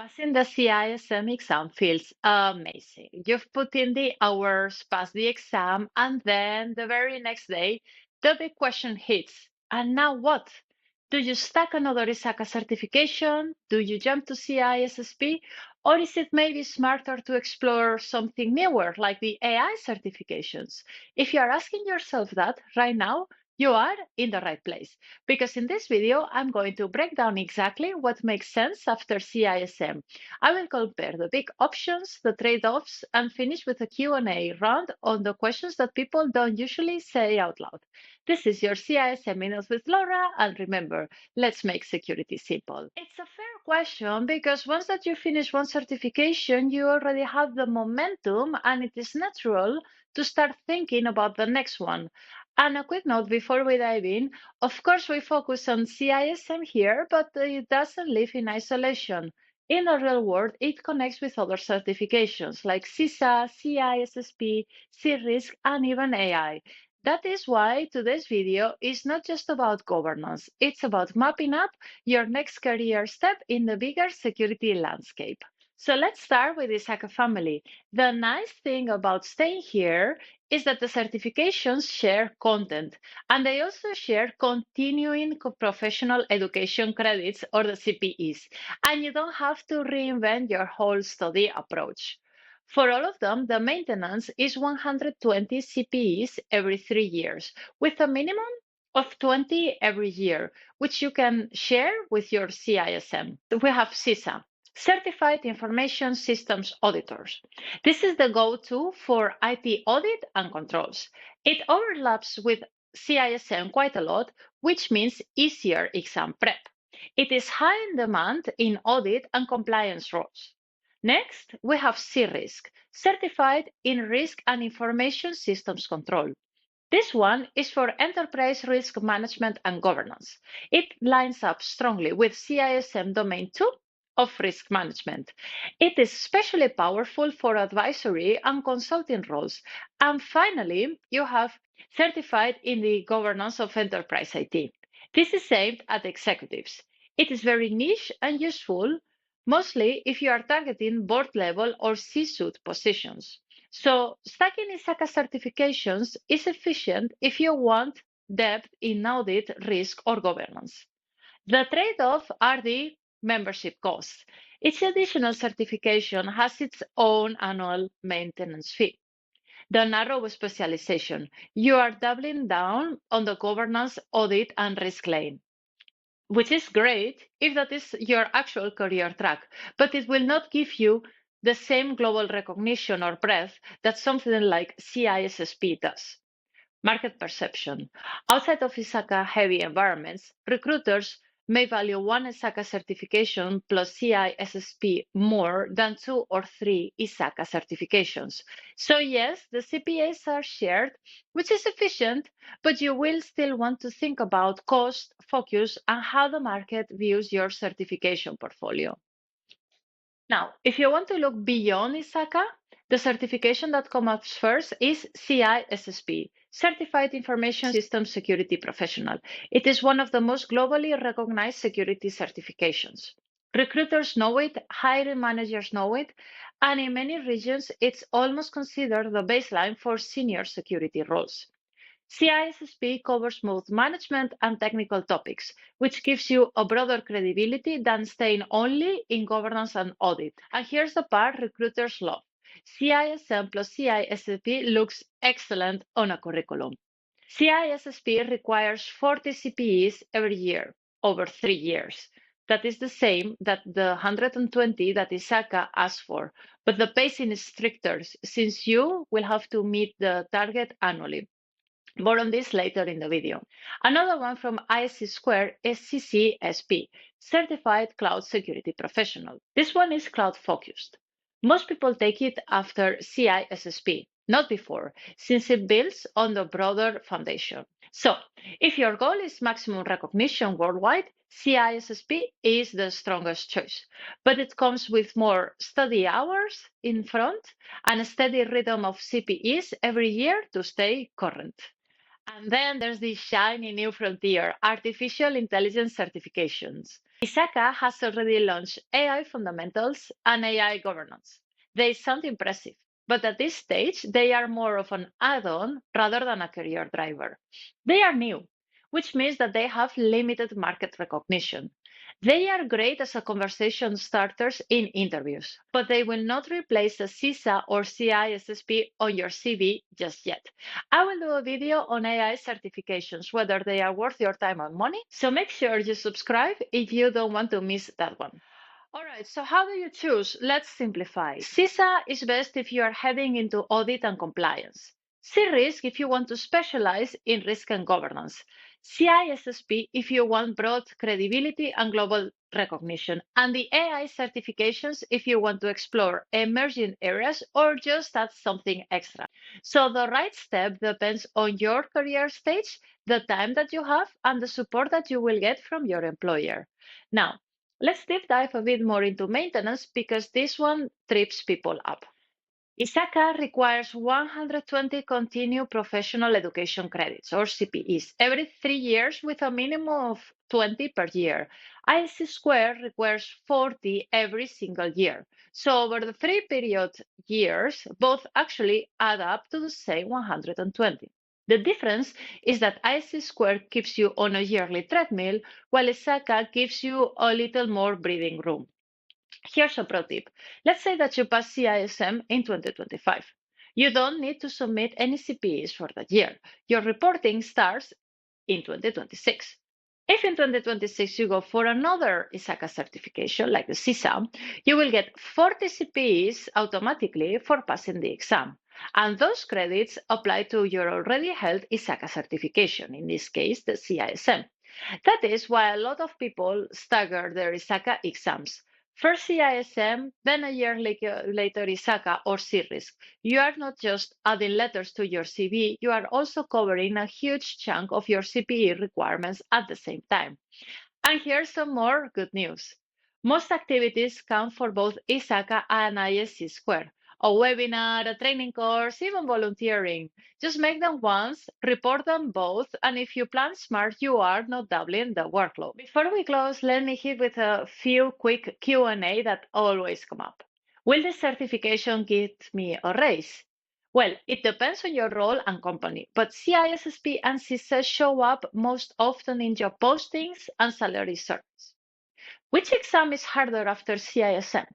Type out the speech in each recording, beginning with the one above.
Passing the CISM exam feels amazing. You've put in the hours, passed the exam, and then the very next day, the big question hits. And now what? Do you stack another ISACA certification? Do you jump to CISSP? Or is it maybe smarter to explore something newer, like the AI certifications? If you are asking yourself that right now, you are in the right place. Because in this video, I'm going to break down exactly what makes sense after CISM. I will compare the big options, the trade-offs, and finish with a Q&A round on the questions that people don't usually say out loud. This is your CISM Minutes with Laura, and remember, let's make security simple. It's a fair question because once that you finish one certification, you already have the momentum, and it is natural to start thinking about the next one. And a quick note before we dive in, of course, we focus on CISM here, but it doesn't live in isolation. In the real world, it connects with other certifications like CISA, CISSP, CRISC, and even AI. That is why today's video is not just about governance, it's about mapping up your next career step in the bigger security landscape. So let's start with the ISACA family. The nice thing about staying here is that the certifications share content and they also share continuing professional education credits or the CPEs. And you don't have to reinvent your whole study approach. For all of them, the maintenance is 120 CPEs every 3 years, with a minimum of 20 every year, which you can share with your CISM. We have CISA, Certified Information Systems Auditors. This is the go-to for IT audit and controls. It overlaps with CISM quite a lot, which means easier exam prep. It is high in demand in audit and compliance roles. Next, we have CRISC, Certified in Risk and Information Systems Control. This one is for enterprise risk management and governance. It lines up strongly with CISM Domain 2 of risk management. It is especially powerful for advisory and consulting roles. And finally, you have certified in the governance of enterprise IT. This is aimed at executives. It is very niche and useful, mostly if you are targeting board level or C-suite positions. So stacking ISACA certifications is efficient if you want depth in audit, risk, or governance. The trade-off are the membership costs. Each additional certification has its own annual maintenance fee. The narrow specialization. You are doubling down on the governance, audit, and risk lane, which is great if that is your actual career track, but it will not give you the same global recognition or breadth that something like CISSP does. Market perception. Outside of ISACA heavy environments, recruiters may value one ISACA certification plus CISSP more than 2 or 3 ISACA certifications. So yes, the CPAs are shared, which is efficient, but you will still want to think about cost, focus, and how the market views your certification portfolio. Now, if you want to look beyond ISACA, the certification that comes up first is CISSP, Certified Information System Security Professional. It is one of the most globally recognized security certifications. Recruiters know it, hiring managers know it, and in many regions, it's almost considered the baseline for senior security roles. CISSP covers both management and technical topics, which gives you a broader credibility than staying only in governance and audit. And here's the part recruiters love. CISM plus CISSP looks excellent on a curriculum. CISSP requires 40 CPEs every year, over 3 years. That is the same that the 120 that ISACA asks for, but the pacing is stricter since you will have to meet the target annually. More on this later in the video. Another one from ISC² is CCSP, Certified Cloud Security Professional. This one is cloud focused. Most people take it after CISSP, not before, since it builds on the broader foundation. So, if your goal is maximum recognition worldwide, CISSP is the strongest choice, but it comes with more study hours in front and a steady rhythm of CPEs every year to stay current. And then there's the shiny new frontier, artificial intelligence certifications. ISACA has already launched AI Fundamentals and AI Governance. They sound impressive, but at this stage, they are more of an add-on rather than a career driver. They are new, which means that they have limited market recognition. They are great as a conversation starters in interviews, but they will not replace a CISA or CISSP on your CV just yet. I will do a video on AI certifications, whether they are worth your time and money. So make sure you subscribe if you don't want to miss that one. All right, so how do you choose? Let's simplify. CISA is best if you are heading into audit and compliance. CRISC if you want to specialize in risk and governance. CISSP if you want broad credibility and global recognition. And the AI certifications if you want to explore emerging areas or just add something extra. So the right step depends on your career stage, the time that you have, and the support that you will get from your employer. Now, let's deep dive a bit more into maintenance because this one trips people up. ISACA requires 120 continuing professional education credits, or CPEs, every 3 years with a minimum of 20 per year. ISC² requires 40 every single year. So over the 3 period years, both actually add up to the same 120. The difference is that ISC² keeps you on a yearly treadmill, while ISACA gives you a little more breathing room. Here's a pro tip. Let's say that you pass CISM in 2025. You don't need to submit any CPEs for that year. Your reporting starts in 2026. If in 2026 you go for another ISACA certification, like the CISA, you will get 40 CPEs automatically for passing the exam. And those credits apply to your already held ISACA certification, in this case, the CISM. That is why a lot of people stagger their ISACA exams. First CISM, then a year later ISACA or CRISC. You are not just adding letters to your CV, you are also covering a huge chunk of your CPE requirements at the same time. And here's some more good news. Most activities count for both ISACA and ISC². A webinar, a training course, even volunteering. Just make them once, report them both, and if you plan smart, you are not doubling the workload. Before we close, let me hit with a few quick Q&A that always come up. Will the certification get me a raise? Well, it depends on your role and company, but CISSP and CISA show up most often in job postings and salary surveys. Which exam is harder after CISM?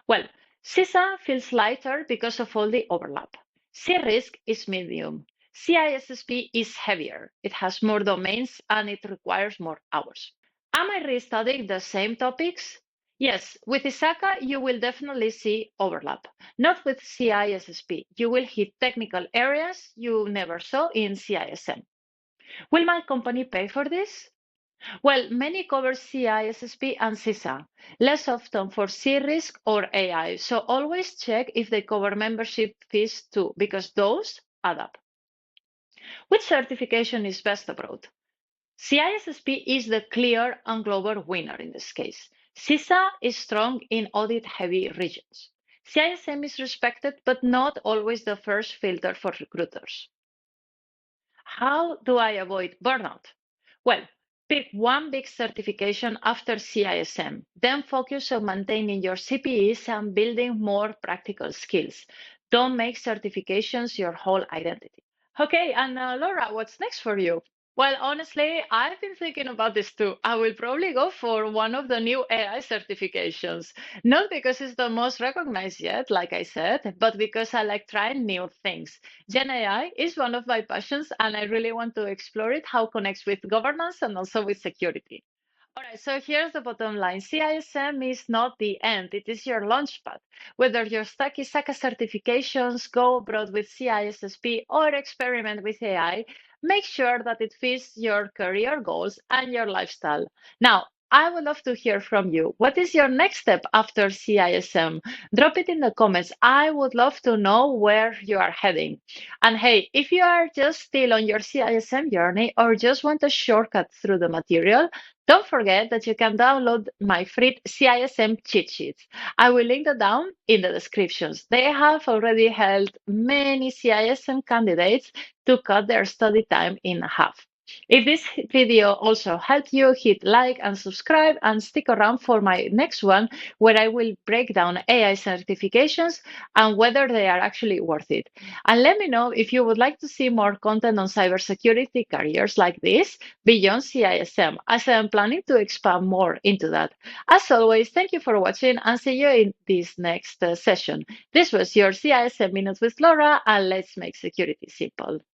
Well, CISA feels lighter because of all the overlap. CRISC is medium. CISSP is heavier. It has more domains and it requires more hours. Am I restudying the same topics? Yes, with ISACA, you will definitely see overlap. Not with CISSP. You will hit technical areas you never saw in CISM. Will my company pay for this? Well, many cover CISSP and CISA, less often for CRISC or AI, so always check if they cover membership fees too, because those add up. Which certification is best abroad? CISSP is the clear and global winner in this case. CISA is strong in audit-heavy regions. CISM is respected, but not always the first filter for recruiters. How do I avoid burnout? Well, pick one big certification after CISM, then focus on maintaining your CPEs and building more practical skills. Don't make certifications your whole identity. Okay, and Laura, what's next for you? Well, honestly, I've been thinking about this too. I will probably go for one of the new AI certifications. Not because it's the most recognized yet, like I said, but because I like trying new things. Gen AI is one of my passions, and I really want to explore it, how it connects with governance and also with security. All right, so here's the bottom line. CISM is not the end, it is your launchpad. Whether you're stuck in ISACA certifications, go abroad with CISSP, or experiment with AI, make sure that it fits your career goals and your lifestyle. Now, I would love to hear from you. What is your next step after CISM? Drop it in the comments. I would love to know where you are heading. And hey, if you are just still on your CISM journey or just want a shortcut through the material, don't forget that you can download my free CISM cheat sheets. I will link them down in the descriptions. They have already helped many CISM candidates to cut their study time in half. If this video also helped you, hit like and subscribe and stick around for my next one where I will break down AI certifications and whether they are actually worth it. And let me know if you would like to see more content on cybersecurity careers like this beyond CISM, as I am planning to expand more into that. As always, thank you for watching and see you in this next session. This was your CISM Minute with Laura, and let's make security simple.